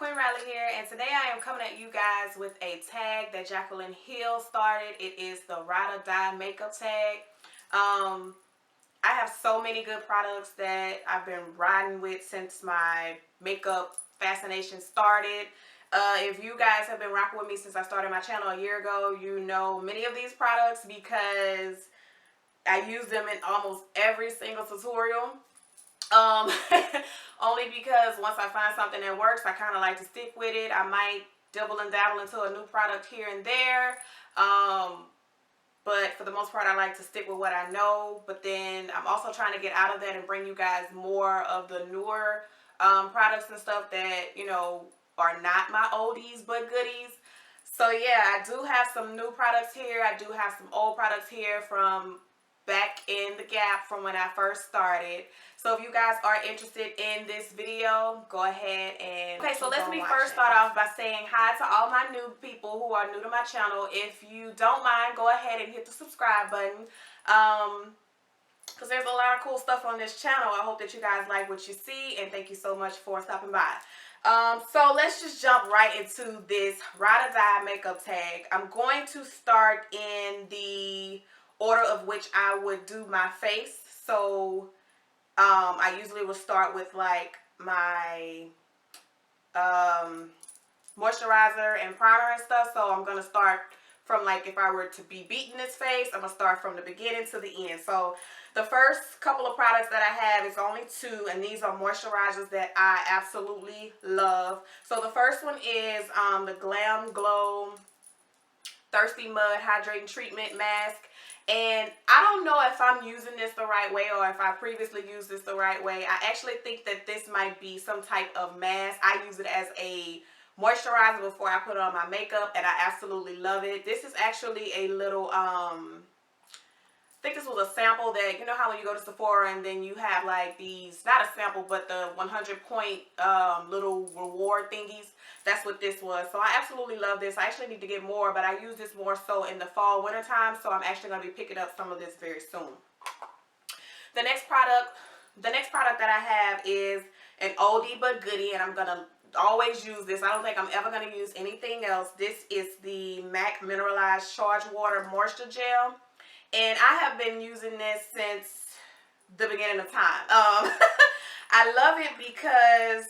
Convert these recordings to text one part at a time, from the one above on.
Queen Rattler here, and today I am coming at you guys with a tag that Jacqueline Hill started. It is the Ride or Die makeup tag. I have so many good products that I've been riding with since my makeup fascination started. If you guys have been rocking with me since I started my channel a year ago, you know many of these products because I use them in almost every single tutorial. Only because once I find something that works, I kind of like to stick with it. I might double and dabble into a new product here and there. But for the most part, I like to stick with what I know. But then I'm also trying to get out of that and bring you guys more of the newer products and stuff that, you know, are not my oldies but goodies. So yeah, I do have some new products here. I do have some old products here from back in the gap from when I first started. So if you guys are interested in this video, go ahead and okay, so let me first start off by saying hi to all my new people who are new to my channel. If you don't mind, go ahead and hit the subscribe button, because there's a lot of cool stuff on this channel. I hope that you guys like what you see, and thank you so much for stopping by. So let's just jump right into this Ride or Die makeup tag. I'm going to start in the order of which I would do my face. So I usually will start with like my moisturizer and primer and stuff. So I'm gonna start from, like, if I were to be beating this face, I'm gonna start from the beginning to the end. So the first couple of products that I have is only two, and these are moisturizers that I absolutely love. So the first one is the Glam Glow Thirsty Mud Hydrating Treatment Mask. And I don't know if I'm using this the right way or if I previously used this the right way. I actually think that this might be some type of mask. I use it as a moisturizer before I put on my makeup, and I absolutely love it. This is actually a little, I think this was a sample that, you know how when you go to Sephora and then you have like these, not a sample, but the 100-point little reward thingies. That's what this was. So I absolutely love this. I actually need to get more, but I use this more so in the fall, winter time. So I'm actually going to be picking up some of this very soon. The next product that I have is an oldie but goodie, and I'm going to always use this. I don't think I'm ever going to use anything else. This is the MAC Mineralize Charge Water Moisture Gel. And I have been using this since the beginning of time. I love it because,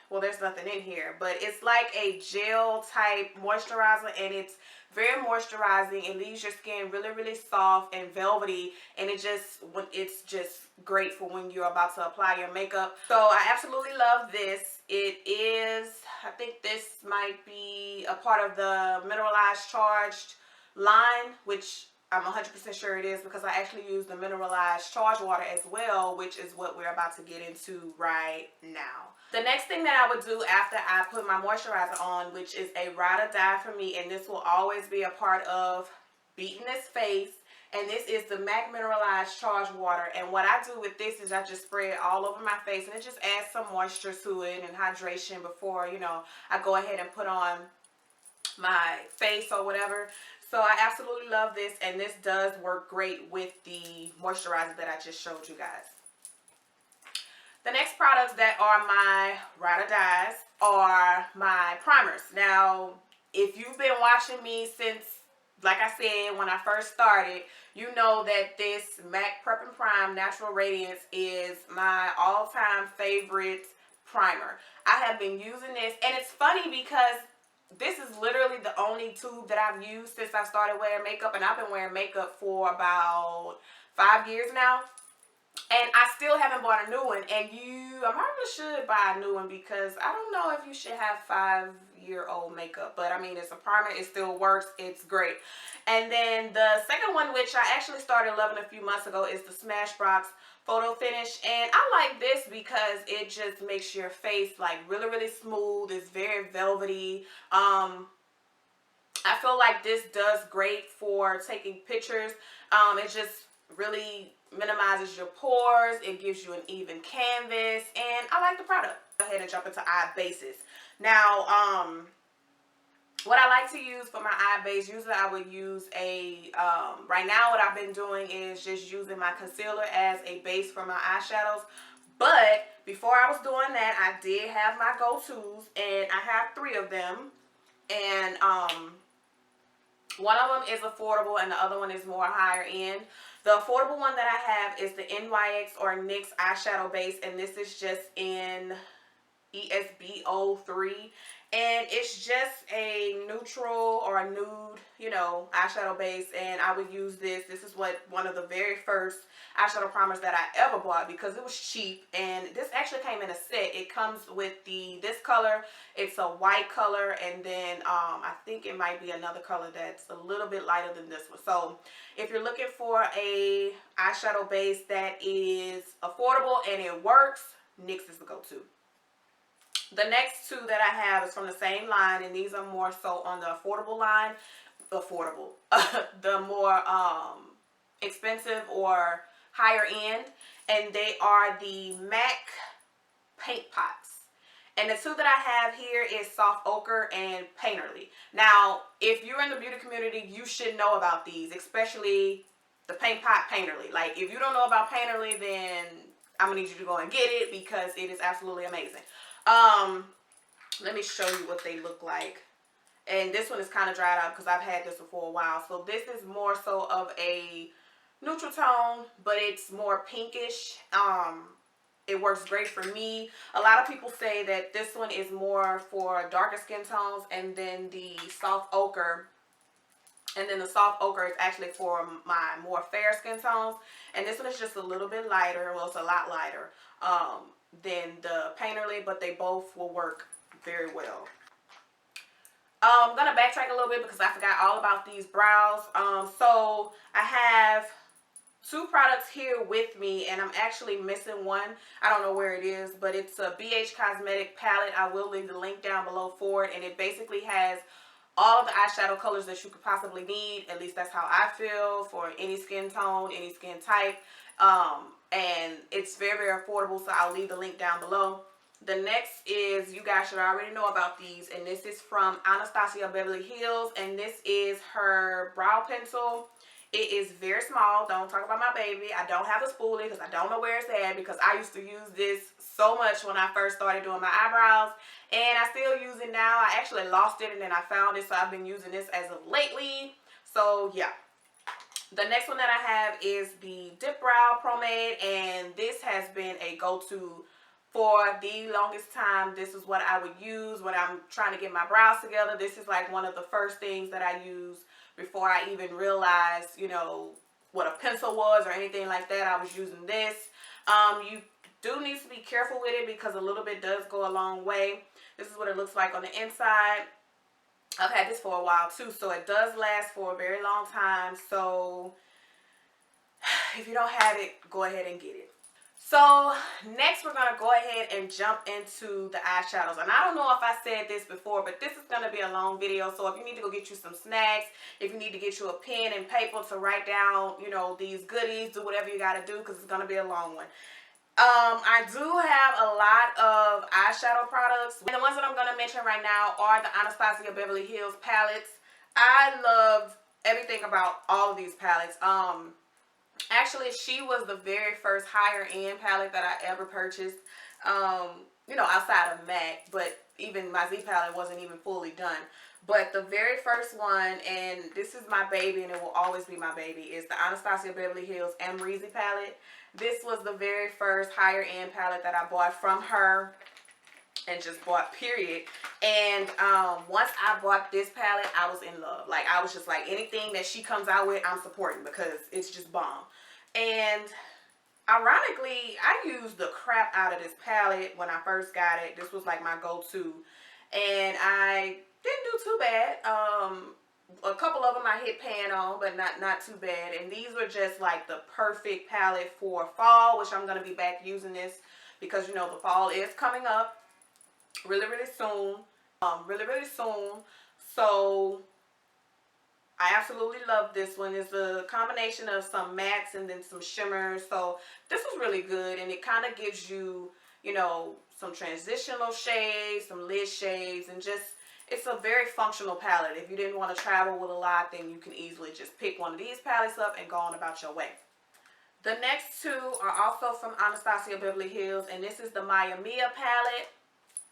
well, there's nothing in here, but it's like a gel type moisturizer, and it's very moisturizing. It leaves your skin really, really soft and velvety, and it's just great for when you're about to apply your makeup. So I absolutely love this. It is, I think this might be a part of the Mineralize Charged line, which I'm 100% sure it is, because I actually use the Mineralize Charge Water as well, which is what we're about to get into right now. The next thing that I would do after I put my moisturizer on, which is a Ride or Die for me, and this will always be a part of beating this face, and this is the MAC Mineralize Charge Water. And what I do with this is I just spray it all over my face, and it just adds some moisture to it and hydration before, you know, I go ahead and put on my face or whatever. So I absolutely love this, and this does work great with the moisturizer that I just showed you guys. The next products that are my Ride or Dies are my primers. Now, if you've been watching me since, like I said, when I first started, you know that this MAC Prep and Prime Natural Radiance is my all-time favorite primer. I have been using this, and it's funny because this is literally the only tube that I've used since I started wearing makeup, and I've been wearing makeup for about 5 years now. And I still haven't bought a new one, and I probably should buy a new one, because I don't know if you should have 5-year-old makeup, but I mean, it's a primer, it still works, it's great. And then the second one, which I actually started loving a few months ago, is the Smashbox Photo Finish. And I like this because it just makes your face like really, really smooth. It's very velvety. I feel like this does great for taking pictures. It just really minimizes your pores. It gives you an even canvas, and I like the product. Go ahead and jump into eye bases. Now, what I like to use for my eye base, usually I would use a, right now what I've been doing is just using my concealer as a base for my eyeshadows. But before I was doing that, I did have my go-tos, and I have 3 of them. And one of them is affordable and the other one is more higher end. The affordable one that I have is the NYX or NYX eyeshadow base, and this is just in ESB03, and it's just a neutral or a nude, you know, eyeshadow base. And I would use this. This is one of the very first eyeshadow primers that I ever bought because it was cheap, and this actually came in a set. It comes with this color. It's a white color, and then I think it might be another color that's a little bit lighter than this one. So if you're looking for a eyeshadow base that is affordable and it works, NYX is the go-to. The next 2 that I have is from the same line, and these are more so on the affordable line. The more expensive or higher end, and they are the MAC paint pots. And the 2 that I have here is Soft Ochre and Painterly. Now, if you're in the beauty community, you should know about these, especially the paint pot Painterly. Like, if you don't know about Painterly, then I'm gonna need you to go and get it because it is absolutely amazing. Let me show you what they look like. And this one is kind of dried out because I've had this one for a while. So this is more so of a neutral tone, but it's more pinkish. It works great for me. A lot of people say that this one is more for darker skin tones, and then the soft ochre is actually for my more fair skin tones. And this one is just a little bit lighter. Well, it's a lot lighter than the Painterly, but they both will work very well. I'm going to backtrack a little bit because I forgot all about these brows. So I have 2 products here with me, and I'm actually missing one. I don't know where it is, but it's a BH Cosmetic palette. I will leave the link down below for it, and it basically has all of the eyeshadow colors that you could possibly need. At least that's how I feel, for any skin tone, any skin type. And it's very, very affordable, so I'll leave the link down below. The next is, you guys should already know about these, and this is from Anastasia Beverly Hills, and this is her brow pencil. It is very small. Don't talk about my baby. I don't have a spoolie because I don't know where it's at, because I used to use this so much when I first started doing my eyebrows, and I still use it now. I actually lost it and then I found it, so I've been using this as of lately. So yeah. The next one that I have is the Dip Brow Promade, and this has been a go-to for the longest time. This is what I would use when I'm trying to get my brows together. This is like one of the first things that I use before I even realized, you know, what a pencil was or anything like that. I was using this. You do need to be careful with it because a little bit does go a long way. This is what it looks like on the inside. I've had this for a while too, so it does last for a very long time. So if you don't have it, go ahead and get it. So next we're going to go ahead and jump into the eyeshadows. And I don't know if I said this before, but this is going to be a long video. So if you need to go get you some snacks, if you need to get you a pen and paper to write down, you know, these goodies, do whatever you got to do because it's going to be a long one. I do have a lot of eyeshadow products. And the ones that I'm going to mention right now are the Anastasia Beverly Hills palettes. I love everything about all of these palettes. Actually, she was the very first higher end palette that I ever purchased. You know, outside of MAC, but even my Z palette wasn't even fully done. But the very first one, and this is my baby and it will always be my baby, is the Anastasia Beverly Hills Amrezy palette. This was the very first higher end palette that I bought from her, and just bought, period. And once I bought this palette, I was in love. Like, I was just like, anything that she comes out with, I'm supporting because it's just bomb. And ironically, I used the crap out of this palette when I first got it. This was like my go-to, and I didn't do too bad. A couple of them I hit pan on, but not too bad. And these were just like the perfect palette for fall, which I'm going to be back using this because, you know, the fall is coming up really soon. Really soon. So I absolutely love this one. It's a combination of some mattes and then some shimmers. So this was really good, and it kind of gives you, you know, some transitional shades, some lid shades, and just, it's a very functional palette. If you didn't want to travel with a lot, then you can easily just pick one of these palettes up and go on about your way. The next two are also from Anastasia Beverly Hills, and this is the Maya Mia palette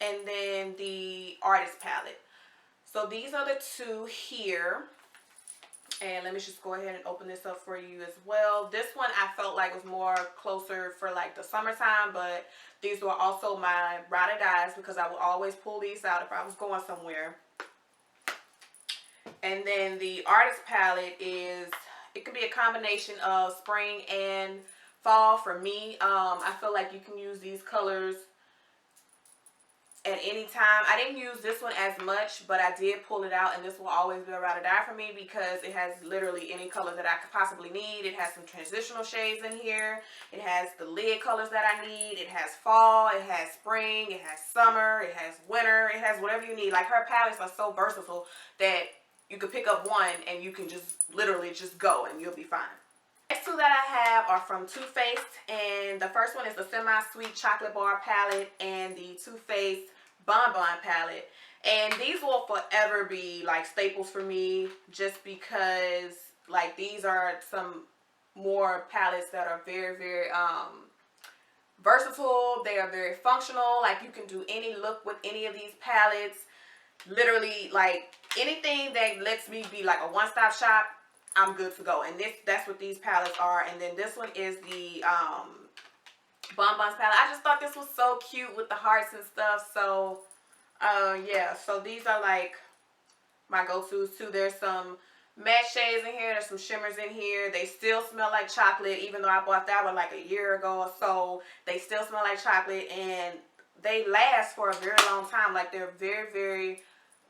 and then the Artist palette. So these are the two here. And let me just go ahead and open this up for you as well. This one I felt like was more closer for like the summertime, but these were also my ride or dies because I would always pull these out if I was going somewhere. And then the Artist palette is, it can be a combination of spring and fall for me. I feel like you can use these colors at any time. I didn't use this one as much, but I did pull it out, and this will always be a ride or die for me because it has literally any color that I could possibly need. It has some transitional shades in here. It has the lid colors that I need. It has fall, it has spring, it has summer, it has winter, it has whatever you need. Like, her palettes are so versatile that you could pick up one and you can just literally just go and you'll be fine. Next two that I have are from Too Faced, and the first one is the Semi-Sweet Chocolate Bar palette and the Too Faced Bonbon palette. And these will forever be like staples for me just because like these are some more palettes that are very, very versatile. They are very functional. Like, you can do any look with any of these palettes. Literally, like, anything that lets me be like a one-stop shop, I'm good to go. And that's what these palettes are. And then this one is the Bonbons palette. I just thought this was so cute with the hearts and stuff. So yeah, so these are like my go-tos too. There's some matte shades in here, there's some shimmers in here. They still smell like chocolate, even though I bought that one like a year ago or so. They still smell like chocolate, and they last for a very long time. Like, they're very, very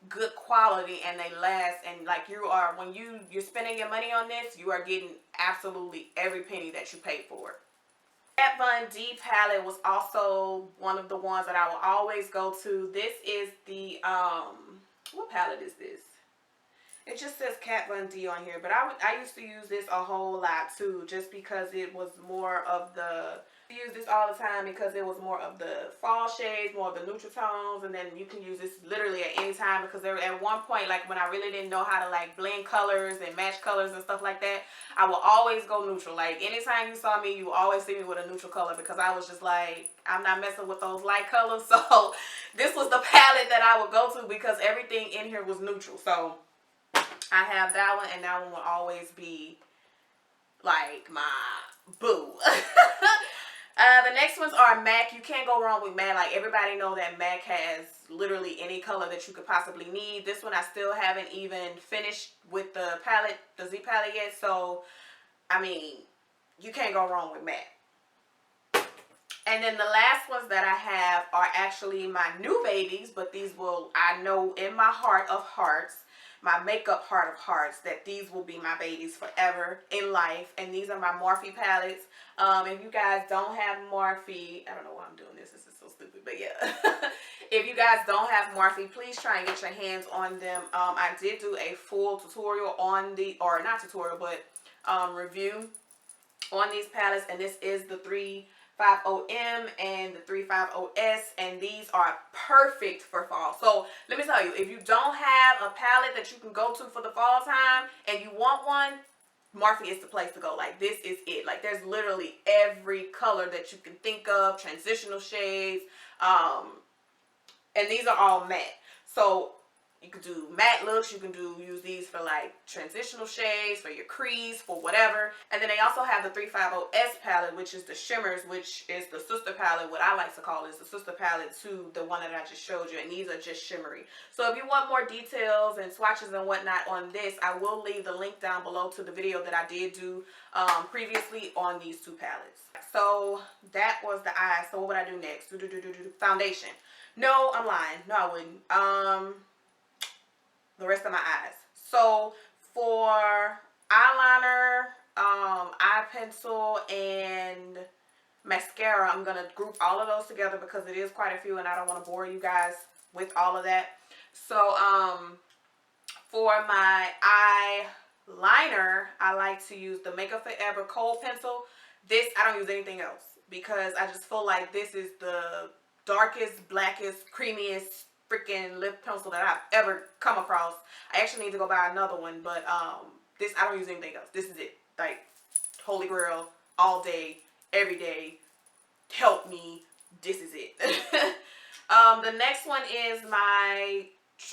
good quality, and they last. And like, you are, when you're spending your money on this, you are getting absolutely every penny that you paid for it. Kat Von D palette was also one of the ones that I will always go to. This is the what palette is this? It just says Kat Von D on here, but I used to use this a whole lot too, just because it was more of the, I use this all the time because it was more of the fall shades, more of the neutral tones. And then you can use this literally at any time, because there, at one point, like when I really didn't know how to like blend colors and match colors and stuff like that, I will always go neutral. Like, anytime you saw me, you will always see me with a neutral color, because I was just like, I'm not messing with those light colors. So this was the palette that I would go to because everything in here was neutral. So I have that one, and that one will always be like my boo. The next ones are MAC. You can't go wrong with MAC. Like, everybody know that MAC has literally any color that you could possibly need. This one I still haven't even finished with the palette, the Z palette yet. So, I mean, you can't go wrong with MAC. And then the last ones that I have are actually my new babies, but these will, I know in my heart of hearts, my makeup heart of hearts, that these will be my babies forever in life. And these are my Morphe palettes. If you guys don't have Morphe, I don't know why I'm doing this. This is so stupid, but yeah. If you guys don't have Morphe, please try and get your hands on them. I did do a full tutorial on the, or not tutorial, but review on these palettes. And this is the 350M and the 350S, and these are perfect for fall. So let me tell you, if you don't have a palette that you can go to for the fall time and you want one, Morphe is the place to go. Like, this is it. Like, there's literally every color that you can think of, transitional shades, and these are all matte. So you can do matte looks, you can use these for like transitional shades, for your crease, for whatever. And then they also have the 350S palette, which is the shimmers, which is the sister palette. What I like to call is the sister palette to the one that I just showed you. And these are just shimmery. So if you want more details and swatches and whatnot on this, I will leave the link down below to the video that I did do previously on these two palettes. So that was the eyes. So what would I do next? Foundation. No, I'm lying. No, I wouldn't. The rest of my eyes. So for eyeliner, eye pencil, and mascara, I'm going to group all of those together because it is quite a few and I don't want to bore you guys with all of that. So for my eyeliner, I like to use the Makeup Forever Khol pencil. This, I don't use anything else because I just feel like this is the darkest, blackest, creamiest freaking lip pencil that I've ever come across. I actually need to go buy another one, but this, I don't use anything else. This is it. Like, holy grail, all day, every day. Help me. This is it. The next one is my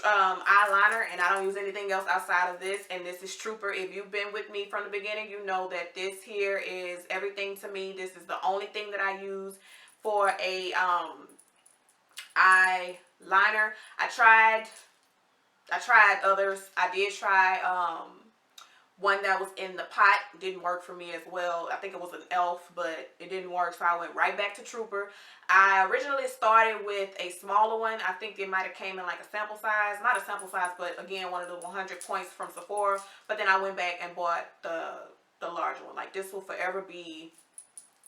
eyeliner, and I don't use anything else outside of this, and this is Trooper. If you've been with me from the beginning, you know that this here is everything to me. This is the only thing that I use for a eyeliner. I tried others. I did try one that was in the pot. Didn't work for me as well. I think it was an elf, but it didn't work, so I went right back to Trooper. I originally started with a smaller one. I think it might have came in like a sample size. Not a sample size, but again, one of the 100 points from Sephora. But then I went back and bought the larger one. Like, this will forever be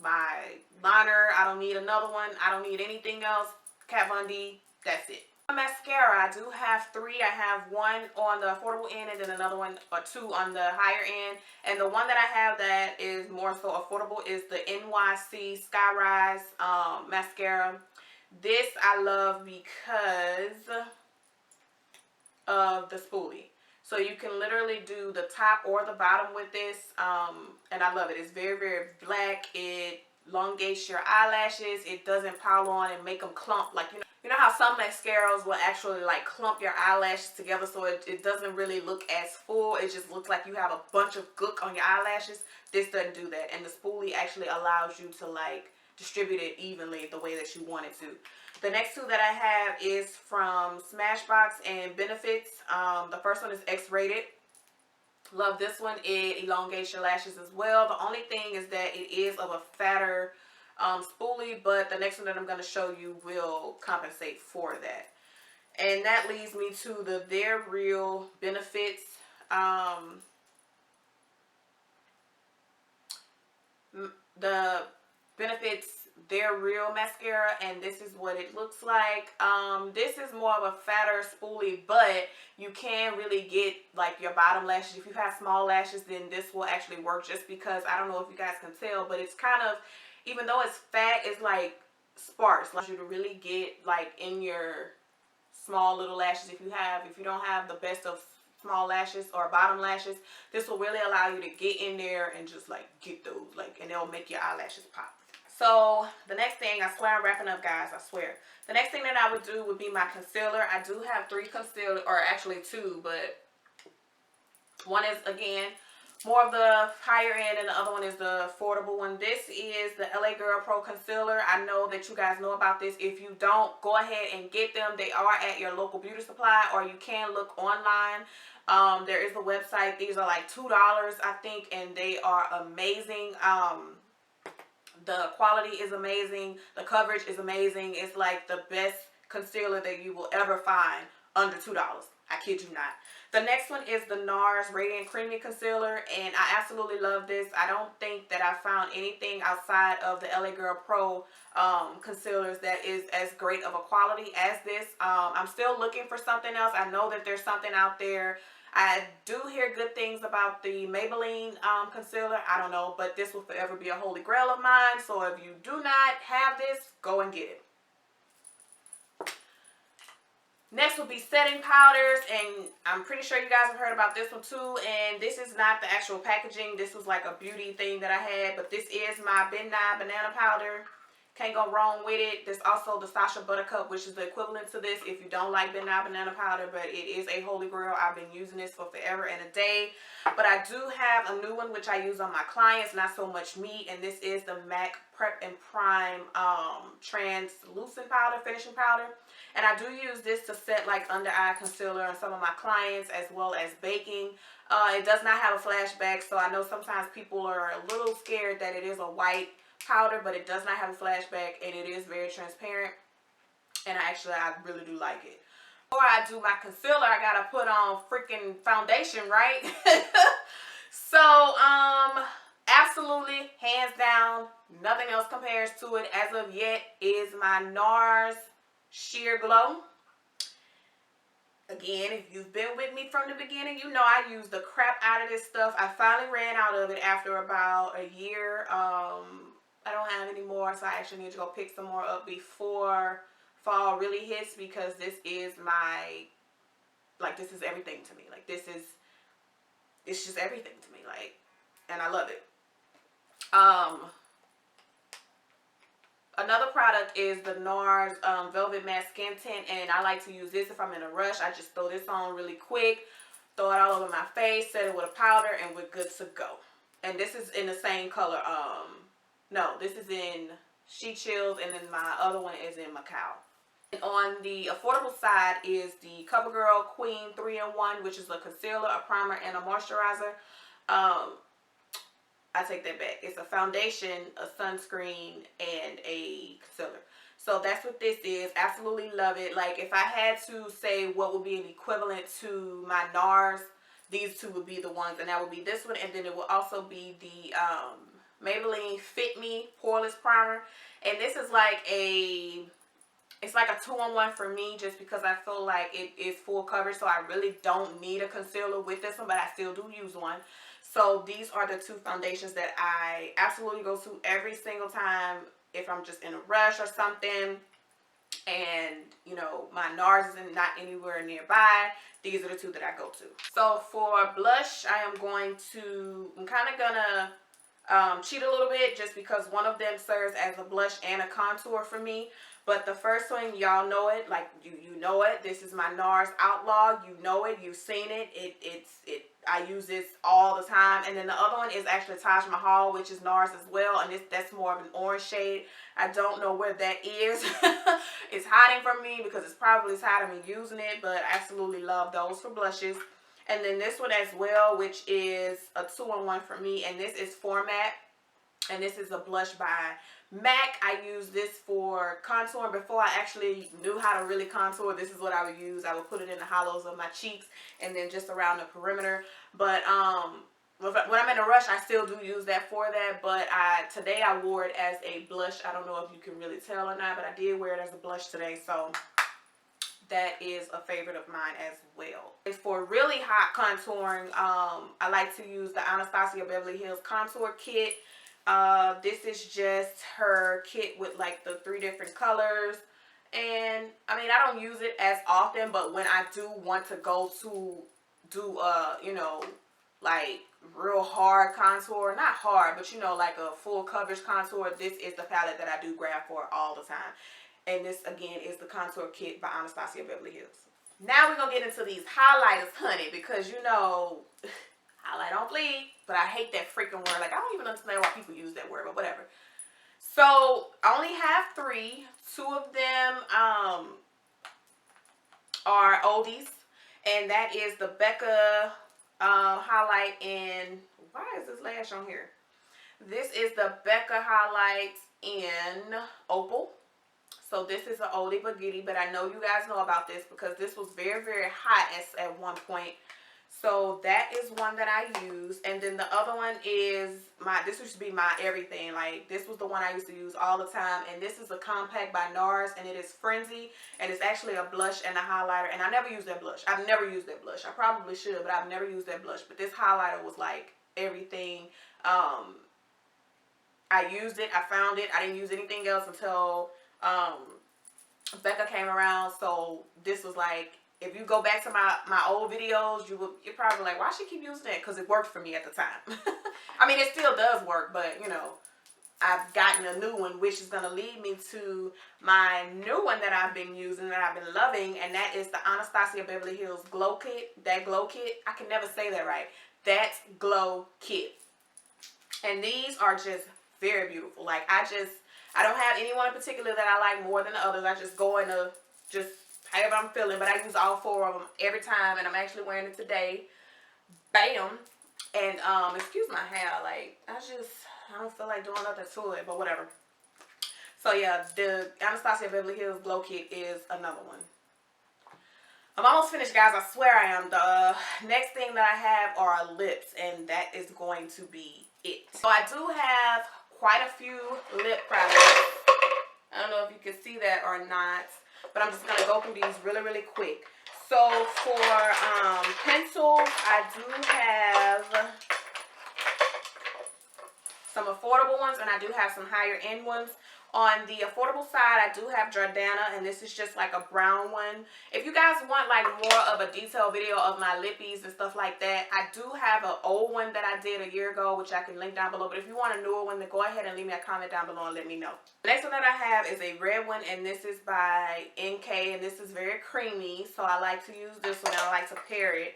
my liner. I don't need another one. I don't need anything else. Kat Von D, that's it. Mascara, I do have 3. I have one on the affordable end and then another one or 2 on the higher end. And the one that I have that is more so affordable is the NYC Skyrise mascara. This I love because of the spoolie. So you can literally do the top or the bottom with this, and I love it. It's very, very black. It elongates your eyelashes. It doesn't pile on and make them clump, like, you know how some mascaras will actually like clump your eyelashes together, so it doesn't really look as full. It just looks like you have a bunch of gook on your eyelashes. This doesn't do that, and the spoolie actually allows you to like distribute it evenly the way that you want it to. The next 2 that I have is from Smashbox and Benefits. The first one is X-rated. Love this one. It elongates your lashes as well. The only thing is that it is of a fatter spoolie, but the next one that I'm going to show you will compensate for that. And that leads me to the Theyre Real Benefits the Benefits Theyre Real mascara, and this is what it looks like. This is more of a fatter spoolie, but you can really get like your bottom lashes. If you have small lashes, then this will actually work, just because I don't know if you guys can tell, but it's kind of, even though it's fat, it's like sparse. Allows you to really get like in your small little lashes. If you don't have the best of small lashes or bottom lashes, this will really allow you to get in there and just like get those, like, and it'll make your eyelashes pop. So the next thing, I swear I'm wrapping up, guys, I swear. The next thing that I would do would be my concealer. I do have 3 concealers, or actually 2, but one is, again, more of the higher end, and the other one is the affordable one. This is the LA Girl Pro Concealer. I know that you guys know about this. If you don't, go ahead and get them. They are at your local beauty supply, or you can look online. There is a website. These are like $2, I think, and they are amazing. The quality is amazing. The coverage is amazing. It's like the best concealer that you will ever find under $2. I kid you not. The next one is the NARS Radiant Creamy Concealer, and I absolutely love this. I don't think that I found anything outside of the LA Girl Pro concealers that is as great of a quality as this. I'm still looking for something else. I know that there's something out there. I do hear good things about the Maybelline concealer. I don't know, but this will forever be a holy grail of mine. So if you do not have this, go and get it. Next will be setting powders, and I'm pretty sure you guys have heard about this one too. And this is not the actual packaging. This was like a beauty thing that I had, but this is my Midnight Banana Powder. Can't go wrong with it. There's also the Sasha Buttercup, which is the equivalent to this if you don't like Midnight Banana Powder, but it is a holy grail. I've been using this for forever and a day. But I do have a new one which I use on my clients, not so much me, and this is the MAC Prep and Prime Translucent Powder, Finishing Powder. And I do use this to set like under eye concealer on some of my clients, as well as baking. It does not have a flashback, so I know sometimes people are a little scared that it is a white powder, but it does not have a flashback, and it is very transparent, and I really do like it. Before I do my concealer, I gotta put on freaking foundation, right? So absolutely, hands down, nothing else compares to it as of yet is my NARS Sheer Glow. Again, if you've been with me from the beginning, you know I use the crap out of this stuff. I finally ran out of it after about a year. I don't have any more, so I actually need to go pick some more up before fall really hits, because this is my, like, this is everything to me. Like, it's just everything to me, like, and I love it. Another product is the NARS Velvet Matte Skin Tint, and I like to use this if I'm in a rush. I just throw this on really quick, throw it all over my face, set it with a powder, and we're good to go. And this is in the same color. No, this is in She Chills, and then my other one is in Macao. And on the affordable side is the CoverGirl Queen 3-in-1, which is a concealer, a primer, and a moisturizer. I take that back. It's a foundation, a sunscreen, and a concealer. So that's what this is. Absolutely love it. Like, if I had to say what would be an equivalent to my NARS, these two would be the ones. And that would be this one. And then it will also be the Maybelline Fit Me Poreless Primer. And this is like a... It's like a 2-in-1 for me, just because I feel like it is full coverage. So I really don't need a concealer with this one, but I still do use one. So these are the two foundations that I absolutely go to every single time if I'm just in a rush or something. And, you know, my NARS is not anywhere nearby. These are the two that I go to. So for blush, I'm kind of gonna cheat a little bit, just because one of them serves as a blush and a contour for me. But the first one, y'all know it, like you know it. This is my NARS Outlaw. You know it. You've seen it. I use this all the time. And then the other one is actually Taj Mahal, which is NARS as well. And that's more of an orange shade. I don't know where that is. It's hiding from me because it's probably tired of me using it. But I absolutely love those for blushes. And then this one as well, which is a 2-in-1 for me. And this is Format. And this is a blush by MAC. I use this for contour. Before I actually knew how to really contour, this is what I would use. I would put it in the hollows of my cheeks and then just around the perimeter. But when I'm in a rush, I still do use that for that. But today I wore it as a blush. I don't know if you can really tell or not, but I did wear it as a blush today. So that is a favorite of mine as well. It's for really hot contouring. I like to use the Anastasia Beverly Hills Contour Kit. This is just her kit with like the 3 different colors. And I mean, I don't use it as often, but when I do want to go to do you know, like real hard contour, not hard, but you know, like a full coverage contour, this is the palette that I do grab for all the time. And this again is the contour kit by Anastasia Beverly Hills. Now we're gonna get into these highlighters, honey, because you know highlight don't bleed, but I hate that freaking word. Like, I don't even understand why people use that word, but whatever. So I only have 3. 2 of them are oldies, and that is the Becca highlight in, why is this lash on here? This is the Becca highlight in Opal. So this is an oldie but goodie, but I know you guys know about this because this was very, very hot at one point. So that is one that I use. And then the other one is this used to be my everything. Like, this was the one I used to use all the time. And this is a compact by NARS, and it is Frenzy. And it's actually a blush and a highlighter. And I never used that blush. I've never used that blush. I probably should, but I've never used that blush. But this highlighter was like everything. I used it. I found it. I didn't use anything else until Becca came around. So this was like, if you go back to my old videos, you're probably like, why she keep using that? Because it worked for me at the time. I mean, it still does work, but you know, I've gotten a new one, which is going to lead me to my new one that I've been using, that I've been loving, and that is the Anastasia Beverly Hills Glow Kit. That Glow Kit, I can never say that right. That Glow Kit. And these are just very beautiful. Like, I don't have anyone in particular that I like more than the others. I just go into just however I'm feeling, but I use all 4 of them every time, and I'm actually wearing it today. Bam. And excuse my hair, like, I don't feel like doing nothing to it, but whatever. So yeah, the Anastasia Beverly Hills Glow Kit is another one. I'm almost finished, guys. I swear I am. The next thing that I have are lips, and that is going to be it. So I do have quite a few lip products. I don't know if you can see that or not, but I'm just going to go through these really, really quick. So for pencils, I do have some affordable ones, and I do have some higher end ones. On the affordable side, I do have Jordana, and this is just like a brown one. If you guys want like more of a detailed video of my lippies and stuff like that, I do have an old one that I did a year ago, which I can link down below. But if you want a newer one, then go ahead and leave me a comment down below and let me know. The next one that I have is a red one, and this is by NK, and this is very creamy, so I like to use this one, and I like to pair it.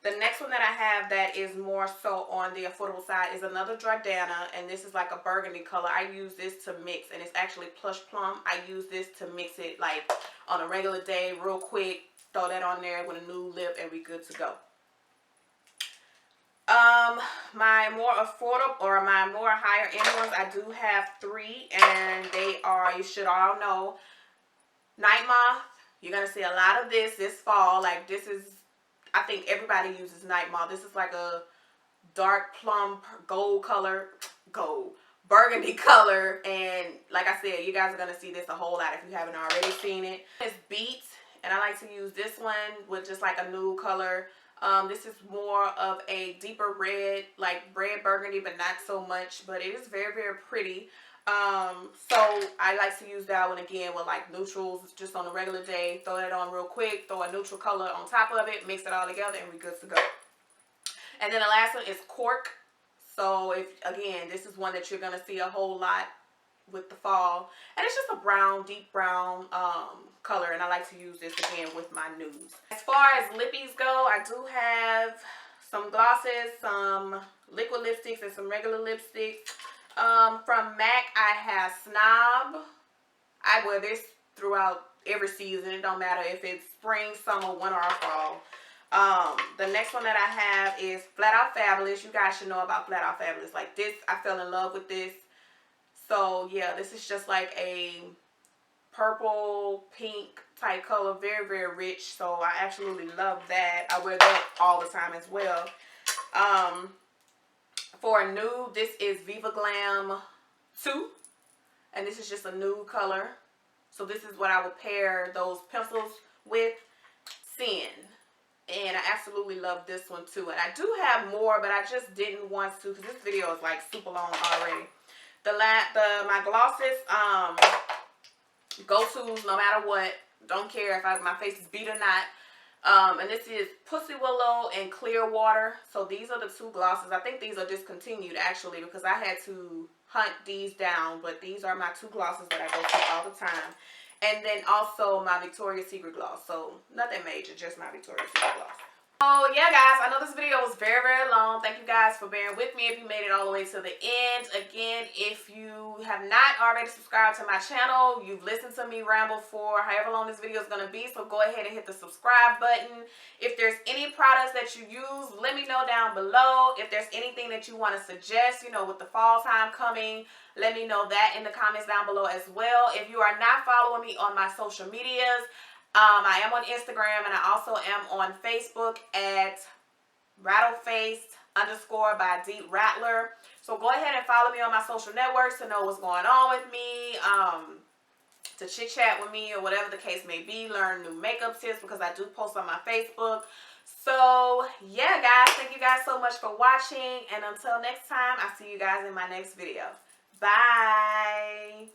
The next one that I have that is more so on the affordable side is another Jordana, and this is like a burgundy color. I use this to mix, and it's actually Plush Plum. I use this to mix it like on a regular day, real quick. Throw that on there with a new lip, and we good to go. My more affordable or my more higher end ones, I do have 3, and they are, you should all know, Night Moth. You're gonna see a lot of this fall. Like, this is, I think everybody uses Night Moth. This is like a dark plum gold color, burgundy color, and like I said, you guys are gonna see this a whole lot if you haven't already seen it. It's Beat, and I like to use this one with just like a nude color. This is more of a deeper red, like red burgundy, but not so much, but it is very, very pretty. So I like to use that one again with like neutrals, just on a regular day. Throw that on real quick, throw a neutral color on top of it, mix it all together, and we're good to go. And then the last one is Cork. So if, again, this is one that you're going to see a whole lot with the fall. And it's just a brown, deep brown color, and I like to use this again with my nudes. As far as lippies go, I do have some glosses, some liquid lipsticks, and some regular lipsticks. From MAC, I have Snob. I wear this throughout every season. It don't matter if it's spring, summer, winter, or fall. The next one that I have is Flat Out Fabulous. You guys should know about Flat Out Fabulous. Like this, I fell in love with this. So yeah, this is just like a purple, pink type color. Very, very rich. So I absolutely love that. I wear that all the time as well. For a nude, this is Viva Glam 2. And this is just a nude color. So this is what I would pair those pencils with. Sin. And I absolutely love this one too. And I do have more, but I just didn't want to because this video is like super long already. My glosses, go-tos no matter what. Don't care if my face is beat or not. And this is Pussy Willow and Clearwater. So these are the 2 glosses. I think these are discontinued actually because I had to hunt these down. But these are my 2 glosses that I go to all the time. And then also my Victoria's Secret gloss. So nothing major, just my Victoria's Secret gloss. So yeah guys, I know this video was very, very long. Thank you guys for bearing with me if you made it all the way to the end. Again, if you have not already subscribed to my channel, you've listened to me ramble for however long this video is going to be. So go ahead and hit the subscribe button. If there's any products that you use, let me know down below. If there's anything that you want to suggest, you know, with the fall time coming, let me know that in the comments down below as well. If you are not following me on my social medias, I am on Instagram, and I also am on Facebook at Rattleface_ by Deep Rattler. So go ahead and follow me on my social networks to know what's going on with me, to chit chat with me or whatever the case may be, learn new makeup tips because I do post on my Facebook. So yeah guys, thank you guys so much for watching, and until next time, I'll see you guys in my next video. Bye.